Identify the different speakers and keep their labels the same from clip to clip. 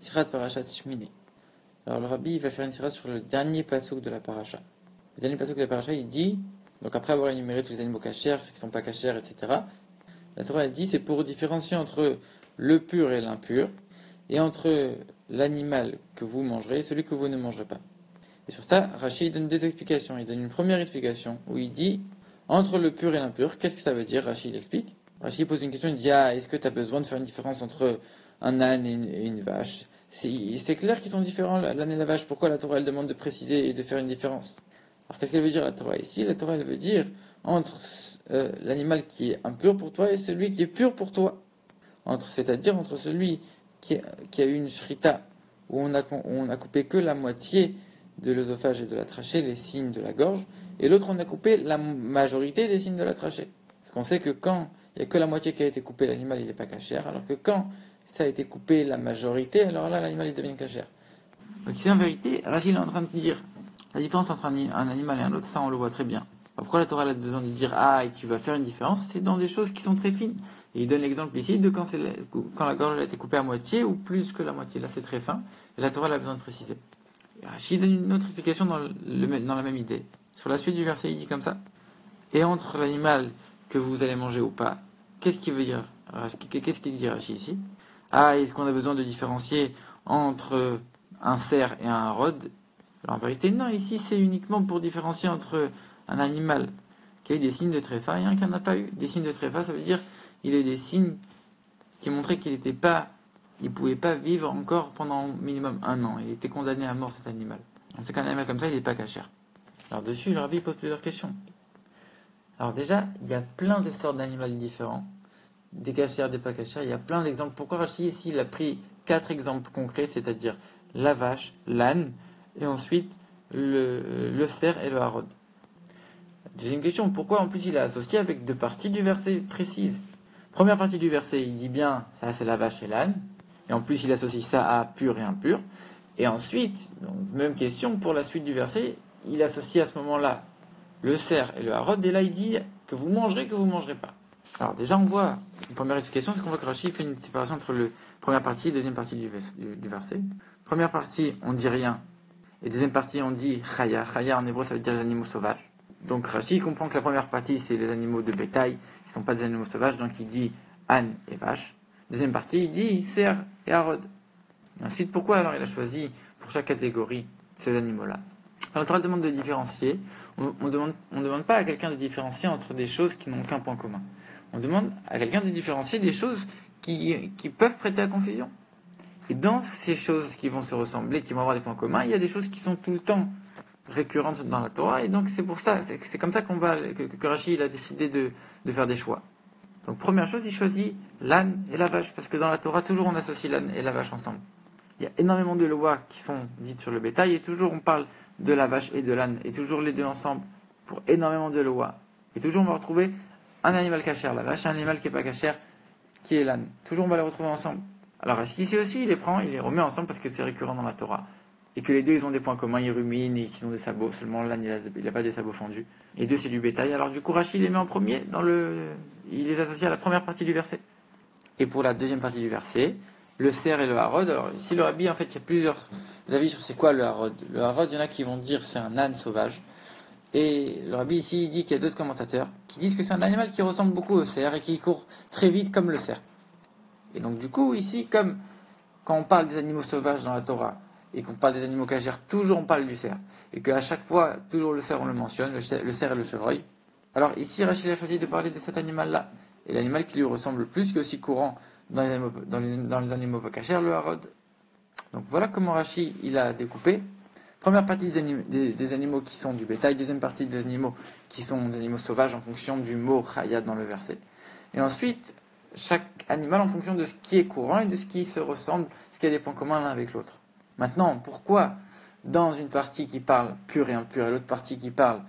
Speaker 1: Sirat Parashat Shmini. Alors le rabbi il va faire une sira sur le dernier pasuk de la paracha. Le dernier pasuk de la paracha, il dit, donc après avoir énuméré tous les animaux cachers, ceux qui ne sont pas cachers, etc., la Torah elle dit c'est pour différencier entre le pur et l'impur, et entre l'animal que vous mangerez et celui que vous ne mangerez pas. Et sur ça, Rashi donne deux explications. Il donne une première explication où il dit entre le pur et l'impur, qu'est-ce que ça veut dire? Rashi explique. Rashi pose une question, il dit est-ce que tu as besoin de faire une différence entre un âne et une vache? C'est clair qu'ils sont différents, l'âne et la vache. Pourquoi la Torah elle demande de préciser et de faire une différence? Alors qu'est-ce qu'elle veut dire la Torah ici? La Torah elle veut dire entre l'animal qui est impur pour toi et celui qui est pur pour toi. C'est-à-dire entre celui qui a eu une shrita où on a coupé que la moitié de l'œsophage et de la trachée, les signes de la gorge, et l'autre on a coupé la majorité des signes de la trachée. Parce qu'on sait que quand il n'y a que la moitié qui a été coupée, l'animal il n'est pas cachère, alors que quand ça a été coupé la majorité, alors là l'animal il devient cachère. Donc ici en vérité, Rachid est en train de dire la différence entre un animal et un autre, ça on le voit très bien. Pourquoi la Torah a besoin de dire et tu vas faire une différence? C'est dans des choses qui sont très fines. Et il donne l'exemple ici de quand la gorge a été coupée à moitié ou plus que la moitié. Là c'est très fin. Et la Torah a besoin de préciser. Et Rachid donne une autre explication dans la même idée. Sur la suite du verset, il dit comme ça. Et entre l'animal que vous allez manger ou pas, qu'est-ce qu'il veut dire? Qu'est-ce qu'il dit Rachid ici? Est-ce qu'on a besoin de différencier entre un cerf et un rod? Alors en vérité, non. Ici, c'est uniquement pour différencier entre un animal qui a eu des signes de tréfa et un qui n'en a pas eu. Des signes de tréfa, ça veut dire qu'il a eu des signes qui montraient qu'il ne pouvait pas vivre encore pendant minimum 1 an. Il était condamné à mort, cet animal. On sait qu'un animal comme ça, il n'est pas cachère. Alors dessus, le rabbi pose plusieurs questions. Alors déjà, il y a plein de sortes d'animaux différents. Des cachères, des pas cachères. Il y a plein d'exemples. Pourquoi Rachid ici, il a pris 4 exemples concrets, c'est-à-dire la vache, l'âne, et ensuite le cerf et le harod. Deuxième question, pourquoi en plus il a associé avec 2 parties du verset précises? Première partie du verset, il dit bien, ça c'est la vache et l'âne, et en plus il associe ça à pur et impur. Et ensuite, donc, même question pour la suite du verset, il associe à ce moment-là le cerf et le harod, et là il dit que vous mangerez, que vous ne mangerez pas. Alors déjà on voit, une première explication, c'est qu'on voit que Rashi fait une séparation entre la première partie et la deuxième partie du verset. Première partie, on dit rien, et deuxième partie, on dit chaya. Chaya en hébreu, ça veut dire les animaux sauvages. Donc Rashi comprend que la première partie, c'est les animaux de bétail, qui ne sont pas des animaux sauvages, donc il dit âne et vache. Deuxième partie, il dit cerf et harod. Et ensuite, pourquoi alors il a choisi pour chaque catégorie ces animaux-là? Alors, la Torah demande de différencier. On demande pas à quelqu'un de différencier entre des choses qui n'ont aucun point commun. On demande à quelqu'un de différencier des choses qui peuvent prêter à confusion. Et dans ces choses qui vont se ressembler, qui vont avoir des points communs, il y a des choses qui sont tout le temps récurrentes dans la Torah, et donc c'est pour ça, c'est comme ça que Rashi il a décidé de faire des choix. Donc première chose, il choisit l'âne et la vache, parce que dans la Torah, toujours on associe l'âne et la vache ensemble. Il y a énormément de lois qui sont dites sur le bétail, et toujours on parle de la vache et de l'âne, et toujours les deux ensemble, pour énormément de lois. Et toujours on va retrouver un animal cachère, la vache, et un animal qui n'est pas cachère, qui est l'âne. Toujours on va les retrouver ensemble. Alors ici aussi, il les prend, il les remet ensemble parce que c'est récurrent dans la Torah. Et que les deux, ils ont des points communs, ils ruminent et qu'ils ont des sabots. Seulement l'âne, il n'a pas des sabots fendus. Et les deux, c'est du bétail. Alors du coup, Rashi les met en premier, il les associe à la première partie du verset. Et pour la deuxième partie du verset, le cerf et le harod. Alors ici, le rabbi, en fait, il y a plusieurs avis sur c'est quoi le harod. Le harod, il y en a qui vont dire c'est un âne sauvage. Et le rabbi ici, il dit qu'il y a d'autres commentateurs qui disent que c'est un animal qui ressemble beaucoup au cerf et qui court très vite comme le cerf. Et donc du coup, ici, comme quand on parle des animaux sauvages dans la Torah, et qu'on parle des animaux cachères, toujours on parle du cerf. Et qu'à chaque fois, toujours le cerf on le mentionne, le cerf et le chevreuil. Alors ici, Rachid a choisi de parler de cet animal-là. Et l'animal qui lui ressemble le plus, qui est aussi courant dans les animaux pas cachères, le harod. Donc voilà comment Rachid il a découpé. Première partie des animaux qui sont du bétail, deuxième partie des animaux qui sont des animaux sauvages en fonction du mot chaya dans le verset. Et ensuite, chaque animal en fonction de ce qui est courant et de ce qui se ressemble, ce qui a des points communs l'un avec l'autre. Maintenant, pourquoi dans une partie qui parle pur et impur et l'autre partie qui parle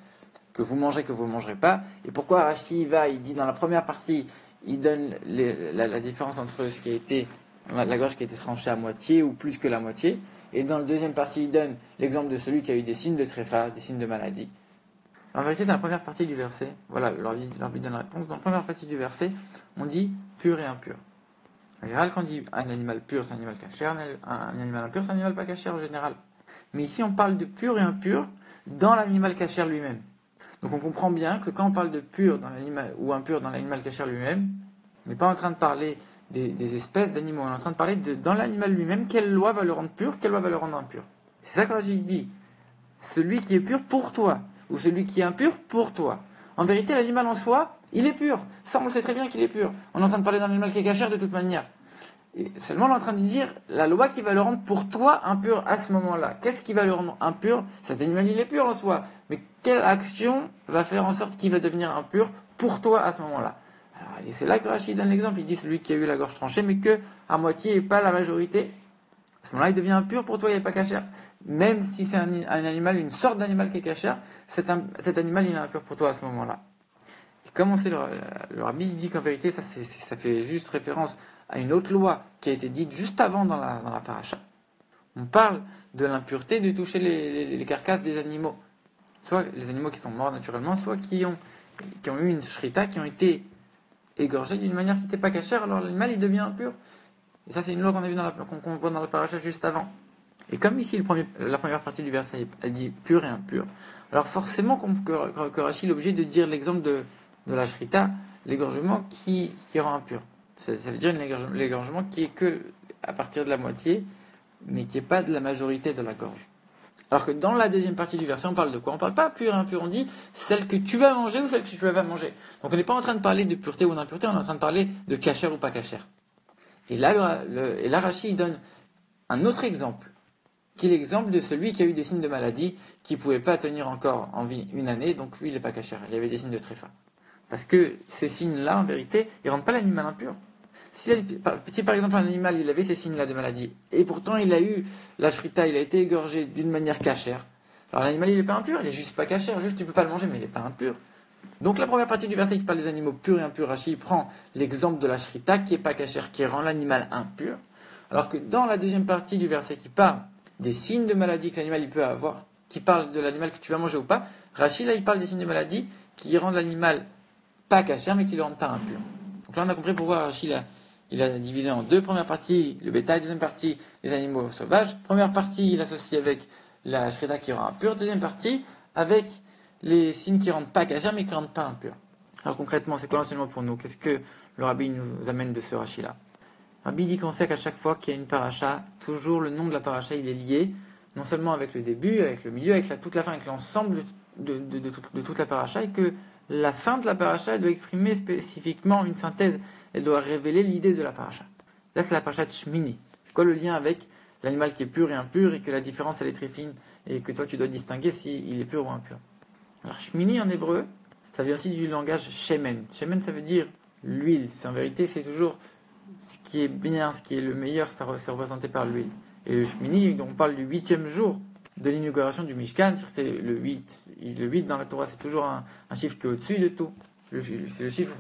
Speaker 1: que vous mangez, que vous ne mangerez pas, et pourquoi Rashi il dit dans la première partie, il donne la différence entre ce qui a été la gorge qui a été tranchée à moitié ou plus que la moitié, et dans la deuxième partie, il donne l'exemple de celui qui a eu des signes de tréfa, des signes de maladie. En vérité, dans la première partie du verset, voilà, leur donne la réponse. Dans la première partie du verset, on dit pur et impur. En général, quand on dit un animal pur, c'est un animal caché, un animal impur, c'est un animal pas caché en général. Mais ici, on parle de pur et impur dans l'animal caché lui-même. Donc on comprend bien que quand on parle de pur dans l'animal ou impur dans l'animal caché lui-même, on n'est pas en train de parler des espèces d'animaux, on est en train de parler dans l'animal lui-même, quelle loi va le rendre pur, quelle loi va le rendre impur. C'est ça que Rachid dit, celui qui est pur pour toi, ou celui qui est impur pour toi. En vérité, l'animal en soi, il est pur. Ça, on le sait très bien qu'il est pur. On est en train de parler d'un animal qui est caché de toute manière. Et seulement on est en train de dire la loi qui va le rendre pour toi impur à ce moment-là. Qu'est-ce qui va le rendre impur? Cet animal, il est pur en soi. Mais quelle action va faire en sorte qu'il va devenir impur pour toi à ce moment-là? Et c'est là que Rachid donne l'exemple. Il dit celui qui a eu la gorge tranchée, mais que à moitié et pas la majorité. À ce moment-là, il devient impur pour toi, il n'est pas cachère. Même si c'est un animal, une sorte d'animal qui est cachère, cet animal, il est impur pour toi à ce moment-là. Et comme on sait, le rabbi dit qu'en vérité, ça fait juste référence à une autre loi qui a été dite juste avant dans la paracha. On parle de l'impureté de toucher les carcasses des animaux. Soit les animaux qui sont morts naturellement, soit qui ont eu une shrita, qui ont été égorgés d'une manière qui n'était pas cachère, alors l'animal il devient impur. Et ça c'est une loi qu'on a vu qu'on voit dans la paracha juste avant. Et comme ici la première partie du verset elle dit pur et impur, alors forcément que Rachid est obligé de dire l'exemple de la shrita, l'égorgement qui rend impur. Ça veut dire l'égorgement qui est que à partir de la moitié, mais qui n'est pas de la majorité de la gorge. Alors que dans la deuxième partie du verset, on parle de quoi? On ne parle pas pur et impur, on dit celle que tu vas manger ou celle que tu vas pas manger. Donc on n'est pas en train de parler de pureté ou d'impureté, on est en train de parler de cachère ou pas cachère. Et là, Rachid donne un autre exemple, qui est l'exemple de celui qui a eu des signes de maladie, qui ne pouvait pas tenir encore en vie une année, donc lui il n'est pas cachère, il avait des signes de tréfa. Parce que ces signes-là, en vérité, ils ne rendent pas l'animal impur. Si par exemple un animal il avait ces signes-là de maladie, et pourtant il a eu la shrita, il a été égorgé d'une manière cachère, alors l'animal il n'est pas impur, il est juste pas cachère, juste tu peux pas le manger mais il n'est pas impur. Donc la première partie du verset qui parle des animaux purs et impurs, Rachid prend l'exemple de la shrita qui est pas cachère, qui rend l'animal impur, alors que dans la deuxième partie du verset qui parle des signes de maladie que l'animal il peut avoir, qui parle de l'animal que tu vas manger ou pas, Rachid là il parle des signes de maladie qui rendent l'animal pas cachère mais qui le rendent pas impur. Donc là on a compris pourquoi Rachid il a divisé en deux premières parties, le bétail, deuxième partie, les animaux sauvages. Première partie, il associe avec la shrita qui rend impur. Deuxième partie, avec les signes qui rendent pas cachère, mais qui rendent pas impur. Alors concrètement, c'est quoi l'enseignement pour nous? Qu'est-ce que le rabbi nous amène de ce rachis-là? Le rabbi dit qu'on sait qu'à chaque fois qu'il y a une paracha, toujours le nom de la paracha, il est lié, non seulement avec le début, avec le milieu, avec toute la fin, avec l'ensemble de toute la paracha, et que la fin de la paracha, elle doit exprimer spécifiquement une synthèse. Elle doit révéler l'idée de la paracha. Là, c'est la paracha de Shmini. C'est quoi le lien avec l'animal qui est pur et impur et que la différence, elle est très fine et que toi, tu dois distinguer s'il est pur ou impur. Alors, Shmini en hébreu, ça vient aussi du langage Shemen. Shemen, ça veut dire l'huile. En vérité, c'est toujours ce qui est bien, ce qui est le meilleur, c'est représenté par l'huile. Et le Shmini, donc on parle du 8e jour de l'inauguration du Mishkan, c'est le 8. Le 8 dans la Torah, c'est toujours un chiffre qui est au-dessus de tout. C'est le chiffre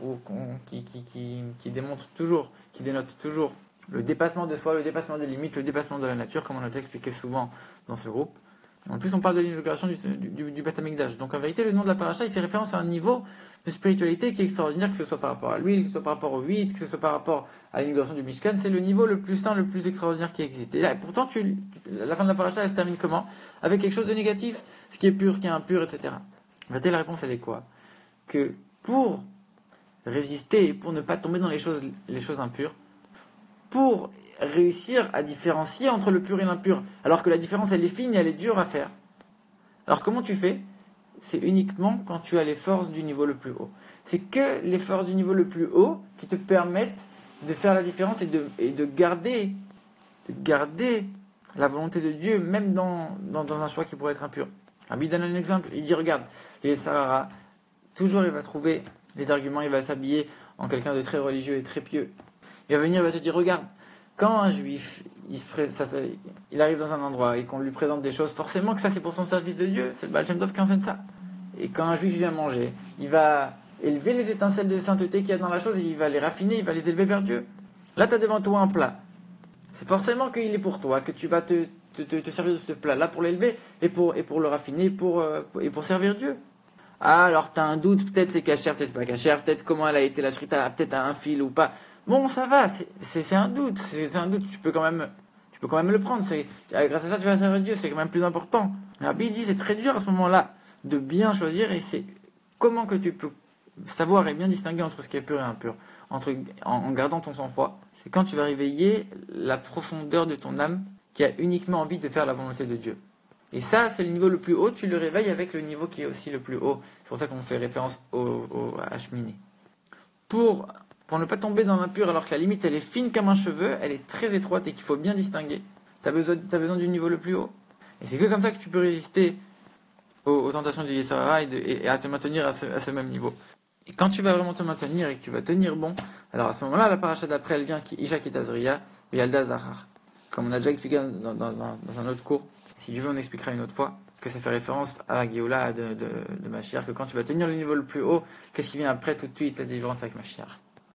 Speaker 1: qui démontre toujours, qui dénote toujours le dépassement de soi, le dépassement des limites, le dépassement de la nature, comme on a déjà expliqué souvent dans ce groupe. En plus, on parle de l'inauguration du Beth Amikdash. Donc en vérité, le nom de la paracha, il fait référence à un niveau de spiritualité qui est extraordinaire, que ce soit par rapport à l'huile, que ce soit par rapport au 8, que ce soit par rapport à l'inauguration du Mishkan. C'est le niveau le plus saint, le plus extraordinaire qui existe. Et là, pourtant, la fin de la paracha, elle se termine comment? Avec quelque chose de négatif, ce qui est pur, ce qui est impur, etc. En vérité, la réponse, elle est quoi? Que pour résister, pour ne pas tomber dans les choses impures, pour réussir à différencier entre le pur et l'impur, alors que la différence elle est fine et elle est dure à faire. Alors comment tu fais? C'est uniquement quand tu as les forces du niveau le plus haut. C'est que les forces du niveau le plus haut qui te permettent de faire la différence et de garder la volonté de Dieu, même dans un choix qui pourrait être impur. Rabbi donne un exemple, il dit regarde, les Sahara, toujours il va trouver les arguments, il va s'habiller en quelqu'un de très religieux et très pieux. Il va venir, il va te dire, regarde, quand un juif, il arrive dans un endroit et qu'on lui présente des choses, forcément que ça c'est pour son service de Dieu, c'est le Baal Shem Tov qui enseigne ça. Et quand un juif vient manger, il va élever les étincelles de sainteté qu'il y a dans la chose et il va les raffiner, il va les élever vers Dieu. Là, tu as devant toi un plat. C'est forcément qu'il est pour toi, que tu vas te servir de ce plat-là pour l'élever et pour le raffiner et pour servir Dieu. Ah, alors tu as un doute, peut-être c'est cachère, peut-être c'est pas cachère, peut-être comment elle a été la shrita, peut-être à un fil ou pas. bon, ça va, c'est un doute, c'est un doute, tu peux quand même le prendre. Grâce à ça, tu vas servir Dieu, c'est quand même plus important. Rabbi dit, c'est très dur à ce moment-là de bien choisir, et c'est comment que tu peux savoir et bien distinguer entre ce qui est pur et impur, en gardant ton sang-froid. C'est quand tu vas réveiller la profondeur de ton âme qui a uniquement envie de faire la volonté de Dieu. Et ça, c'est le niveau le plus haut, tu le réveilles avec le niveau qui est aussi le plus haut. C'est pour ça qu'on fait référence à Shmini. Pour ne pas tomber dans l'impur alors que la limite elle est fine comme un cheveu, elle est très étroite et qu'il faut bien distinguer. T'as besoin du niveau le plus haut. Et c'est que comme ça que tu peux résister aux tentations du Yetzer Hara et à te maintenir à ce même niveau. Et quand tu vas vraiment te maintenir et que tu vas tenir bon, alors à ce moment-là, la paracha d'après, elle vient qui Isha Kitazria, et Yalda Zahar. Comme on a déjà expliqué dans un autre cours, si tu veux, on expliquera une autre fois, que ça fait référence à la Géoula de Mashiach, que quand tu vas tenir le niveau le plus haut, qu'est-ce qui vient après tout de suite, la différence avec Mashiach.